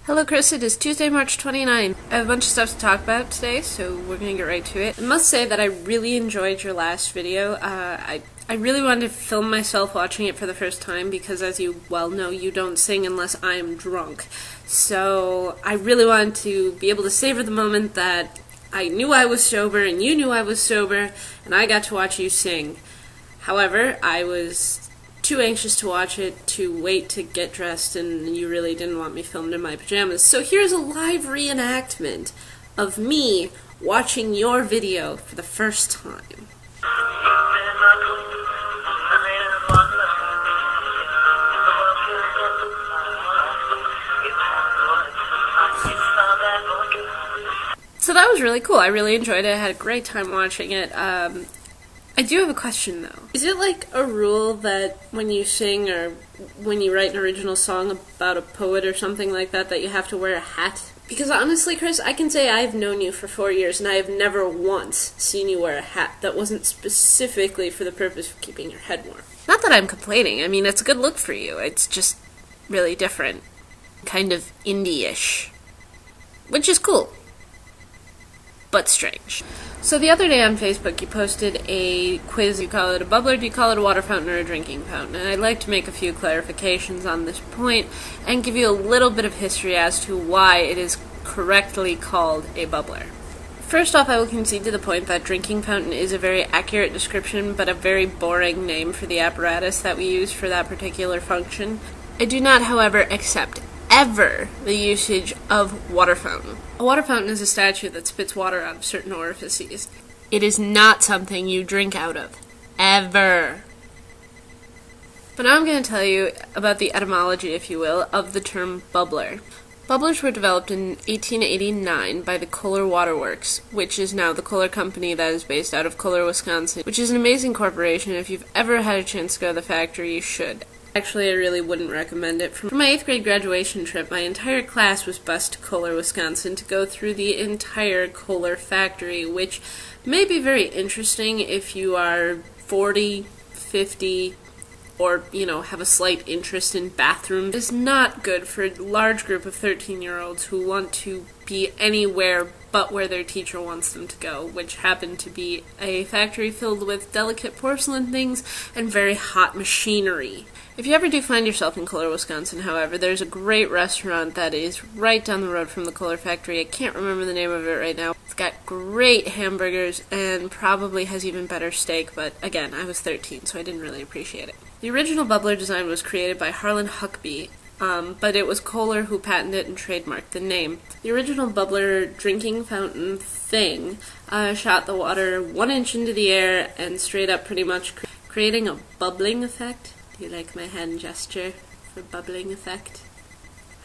Hello Chris, it is Tuesday, March 29th. I have a bunch of stuff to talk about today, so we're going to get right to it. I must say that I really enjoyed your last video. I really wanted to film myself watching it for the first time because, as you well know, you don't sing unless I'm drunk. So I really wanted to be able to savor the moment that I knew I was sober and you knew I was sober and I got to watch you sing. However, I was too anxious to watch it to wait to get dressed, and you really didn't want me filmed in my pajamas. So here's a live reenactment of me watching your video for the first time. So that was really cool. I really enjoyed it. I had a great time watching it. I do have a question, though. Is it like a rule that when you sing or when you write an original song about a poet or something like that, that you have to wear a hat? Because honestly, Chris, I can say I've known you for 4 years and I have never once seen you wear a hat that wasn't specifically for the purpose of keeping your head warm. Not that I'm complaining. I mean, it's a good look for you. It's just really different. Kind of indie-ish. Which is cool. But strange. So the other day on Facebook you posted a quiz. Do you call it a bubbler, do you call it a water fountain, or a drinking fountain? And I'd like to make a few clarifications on this point and give you a little bit of history as to why it is correctly called a bubbler. First off, I will concede to the point that drinking fountain is a very accurate description, but a very boring name for the apparatus that we use for that particular function. I do not, however, accept ever the usage of water fountain. A water fountain is a statue that spits water out of certain orifices. It is not something you drink out of. Ever. But now I'm going to tell you about the etymology, if you will, of the term bubbler. Bubblers were developed in 1889 by the Kohler Waterworks, which is now the Kohler Company that is based out of Kohler, Wisconsin, which is an amazing corporation. If you've ever had a chance to go to the factory, you should. Actually, I really wouldn't recommend it. For my 8th grade graduation trip, my entire class was bused to Kohler, Wisconsin to go through the entire Kohler factory, which may be very interesting if you are 40, 50, or, have a slight interest in bathrooms. It's not good for a large group of 13-year-olds who want to be anywhere but where their teacher wants them to go, which happened to be a factory filled with delicate porcelain things and very hot machinery. If you ever do find yourself in Kohler, Wisconsin, however, there's a great restaurant that is right down the road from the Kohler factory. I can't remember the name of it right now. It's got great hamburgers and probably has even better steak, but again, I was 13, so I didn't really appreciate it. The original bubbler design was created by Harlan Huckabee, but it was Kohler who patented and trademarked the name. The original bubbler drinking fountain thing shot the water 1 inch into the air and straight up, pretty much creating a bubbling effect. Do you like my hand gesture for bubbling effect?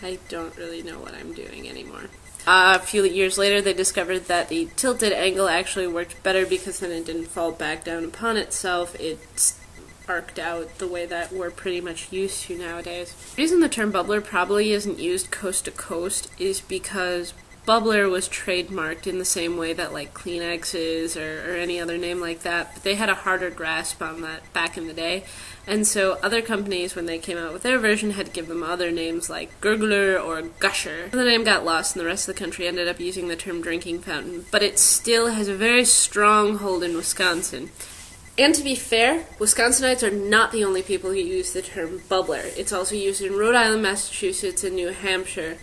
I don't really know what I'm doing anymore. A few years later, they discovered that the tilted angle actually worked better because then it didn't fall back down upon itself. It's arced out the way that we're pretty much used to nowadays. The reason the term bubbler probably isn't used coast to coast is because bubbler was trademarked in the same way that like Kleenex is or any other name like that, but they had a harder grasp on that back in the day. And so other companies, when they came out with their version, had to give them other names like Gurgler or Gusher. The name got lost and the rest of the country ended up using the term drinking fountain, but it still has a very strong hold in Wisconsin. And to be fair, Wisconsinites are not the only people who use the term bubbler. It's also used in Rhode Island, Massachusetts, and New Hampshire.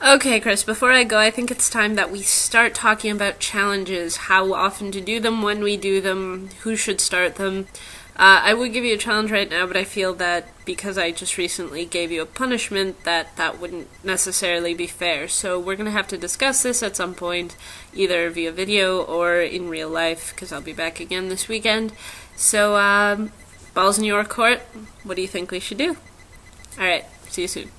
Okay, Chris, before I go, I think it's time that we start talking about challenges, how often to do them, when we do them, who should start them. I would give you a challenge right now, but I feel that because I just recently gave you a punishment, that wouldn't necessarily be fair. So we're going to have to discuss this at some point, either via video or in real life, because I'll be back again this weekend. So, balls in your court. What do you think we should do? Alright, see you soon.